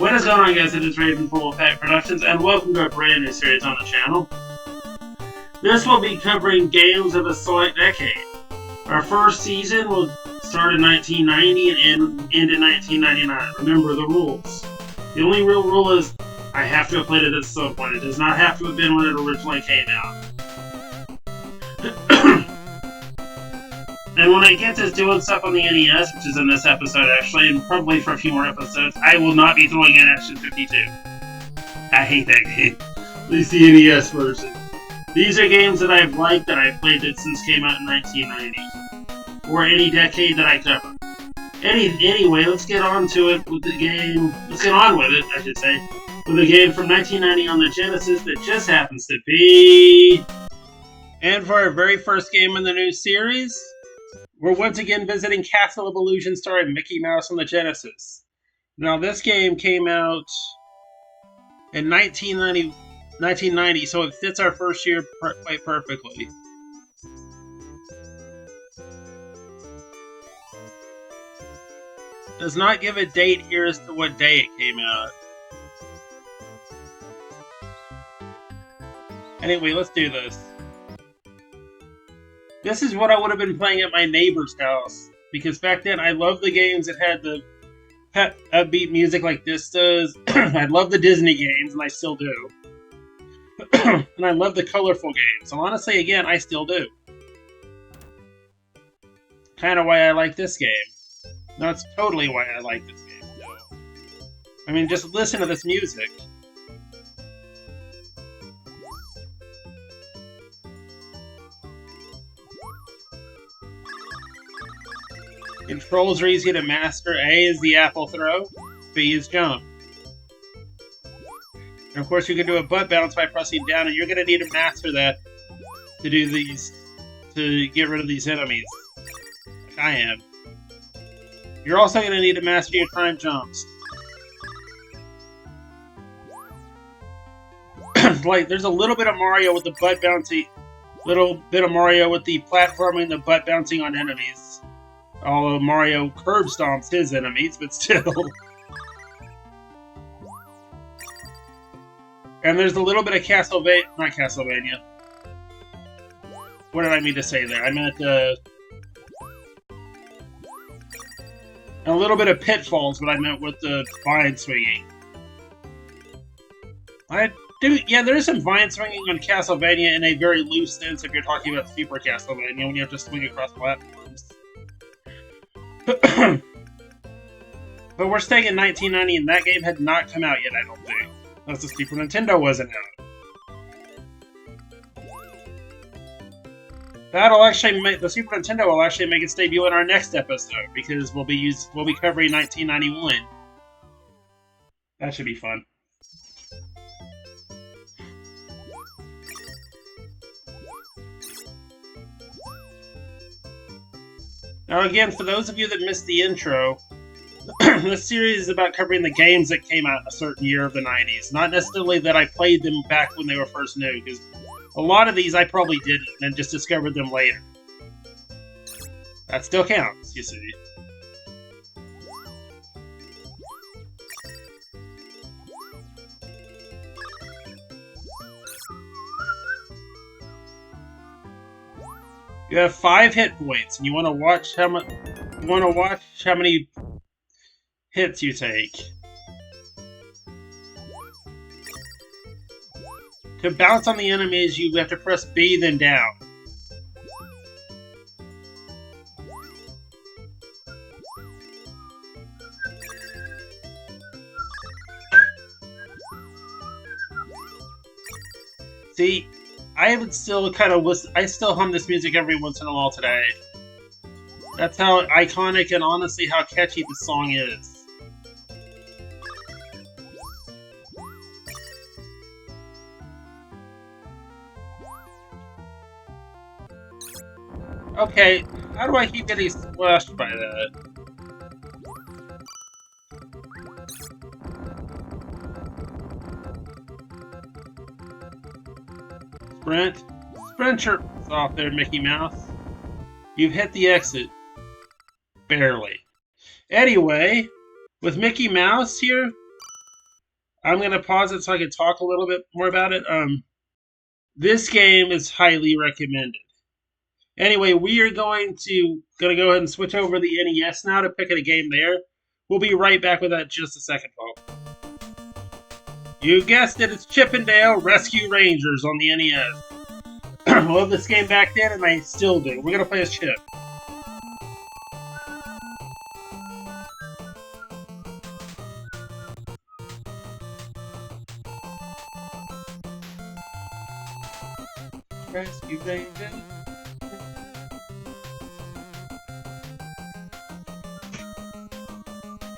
What is going on, guys? It is Raven from Wildcat Productions, and welcome to a brand new series on the channel. This will be covering games of a select decade. Our first season will start in 1990 and end in 1999. Remember the rules. The only real rule is I have to have played it at some point. It does not have to have been when it originally came out. And when I get to doing stuff on the NES, which is in this episode actually, and probably for a few more episodes, I will not be throwing in Action 52. I hate that game. At least the NES version. These are games that I've liked, that I've played it since came out in 1990. Or any decade that I cover. Anyway, let's get on to it with the game. Let's get on with it, I should say. With a game from 1990 on the Genesis that just happens to be... And for our very first game in the new series, we're once again visiting Castle of Illusion starring Mickey Mouse on the Genesis. Now, this game came out in 1990, so it fits our first year quite perfectly. Does not give a date here as to what day it came out. Anyway, let's do this. This is what I would have been playing at my neighbor's house, because back then I loved the games that had the upbeat music like this does. I love the Disney games, and I still do. And I love the colorful games, so honestly, again, I still do. Kind of why I like this game. No, it's totally why I like this game. I mean, just listen to this music. Controls are easy to master. A is the apple throw. B is jump. And of course, you can do a butt bounce by pressing down, and you're going to need to master that to do these, to get rid of these enemies. Like I am. You're also going to need to master your time jumps. Like, there's a little bit of Mario with the butt bouncy, little bit of Mario with the platforming, the butt bouncing on enemies. Although Mario curb stomps his enemies, but still. And there's a little bit of not Castlevania. What did I mean to say there? I meant, a little bit of Pitfalls, what I meant with the vine swinging. Yeah, there is some vine swinging on Castlevania in a very loose sense if you're talking about Super Castlevania, when you have to swing across platforms. But we're staying in 1990, and that game had not come out yet, I don't think. Unless the Super Nintendo wasn't out. That'll actually make the Super Nintendo will actually make its debut in our next episode, because we'll be covering 1991. That should be fun. Now again, for those of you that missed the intro, this series is about covering the games that came out in a certain year of the 90s. Not necessarily that I played them back when they were first new, because a lot of these I probably didn't, and just discovered them later. That still counts, you see. You have 5 hit points, and you want to watch how many hits you take. To bounce on the enemies, you have to press B, then down. See, I would still I still hum this music every once in a while today. That's how iconic and honestly how catchy the song is. Okay, how do I keep getting splashed by that? Sprint. Sprint your off there, Mickey Mouse. You've hit the exit. Barely. Anyway, with Mickey Mouse here, I'm going to pause it so I can talk a little bit more about it. This game is highly recommended. Anyway, we are going to go ahead and switch over the NES now to pick a game there. We'll be right back with that in just a second, folks. You guessed it, it's Chip 'n Dale Rescue Rangers on the NES. I love this game back then, and I still do. We're going to play as Chip. Rescue Rangers.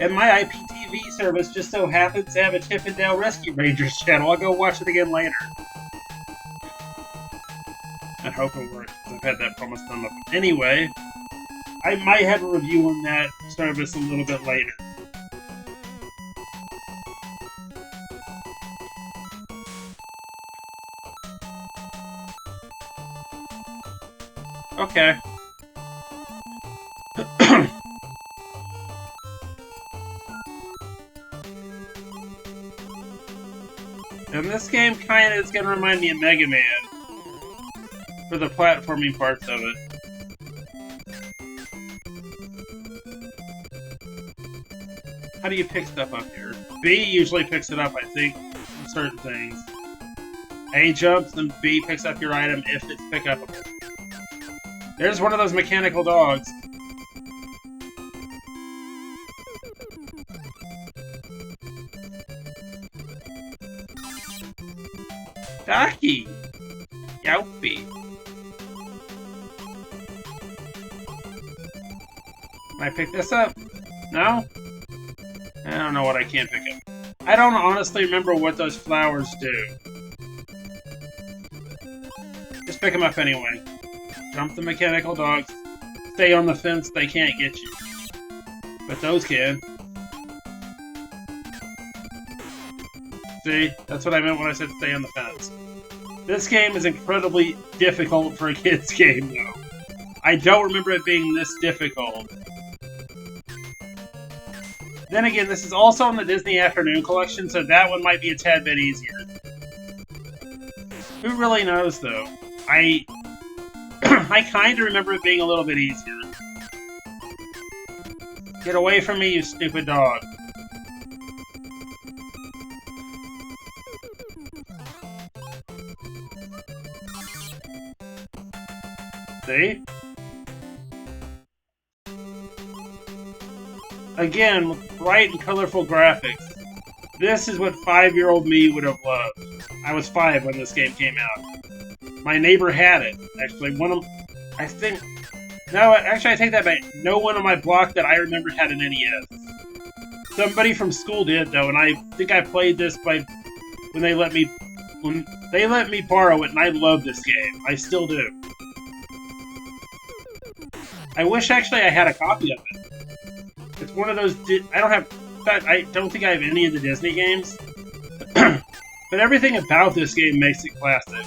And my IPTV service just so happens to have a Chip 'n Dale Rescue Rangers channel. I'll go watch it again later. I hope it works. I've had that promise done up. Anyway, I might have a review on that service a little bit later. Okay. And this game kind of is going to remind me of Mega Man for the platforming parts of it. How do you pick stuff up here? B usually picks it up, I think, in certain things. A jumps, and B picks up your item if it's pick-upable. There's one of those mechanical dogs. Ducky! Yowpy. Can I pick this up? No? I don't know what I can't pick up. I don't honestly remember what those flowers do. Just pick them up anyway. Jump the mechanical dogs. Stay on the fence, they can't get you. But those can. See? That's what I meant when I said stay on the fence. This game is incredibly difficult for a kid's game, though. I don't remember it being this difficult. Then again, this is also in the Disney Afternoon Collection, so that one might be a tad bit easier. Who really knows, though? I kind of remember it being a little bit easier. Get away from me, you stupid dog. See? Again, with bright and colorful graphics. This is what 5-year-old me would have loved. I was 5 when this game came out. My neighbor had it. Actually, I take that back. No one on my block that I remember had an NES. Somebody from school did, though, and I think I played this when they let me borrow it, and I love this game. I still do. I wish actually I had a copy of it. It's one of those. I don't think I have any of the Disney games, but everything about this game makes it classic.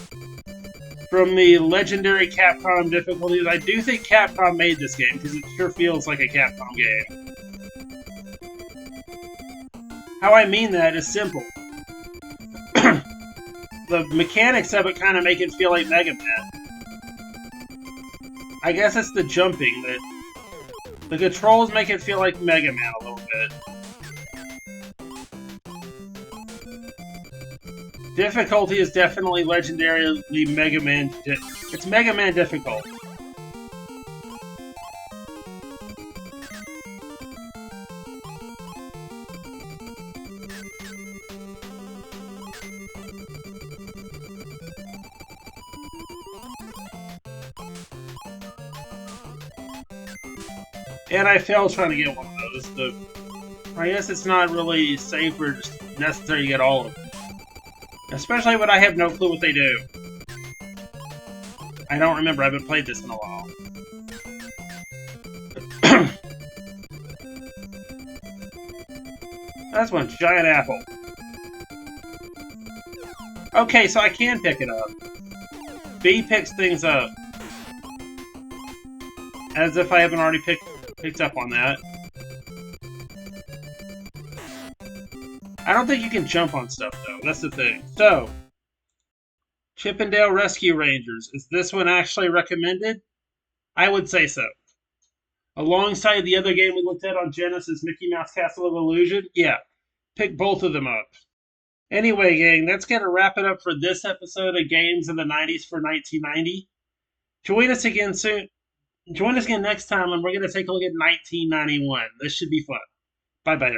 From the legendary Capcom difficulties, I do think Capcom made this game, because it sure feels like a Capcom game. How I mean that is simple. The mechanics of it kind of make it feel like Mega Man. I guess it's the jumping that... The controls make it feel like Mega Man a little bit. Difficulty is definitely legendarily Mega Man. It's Mega Man difficult. And I failed trying to get one of those. I guess it's not really safe or necessary to get all of them. Especially when I have no clue what they do. I don't remember, I haven't played this in a while. That's one giant apple. Okay, so I can pick it up. B picks things up. As if I haven't already picked up on that. I don't think you can jump on stuff, though. That's the thing. So, Chippendale Rescue Rangers. Is this one actually recommended? I would say so. Alongside the other game we looked at on Genesis, Mickey Mouse Castle of Illusion, yeah, pick both of them up. Anyway, gang, that's going to wrap it up for this episode of Games in the 90s for 1990. Join us again soon. Join us again next time, and we're going to take a look at 1991. This should be fun. Bye-bye, everybody.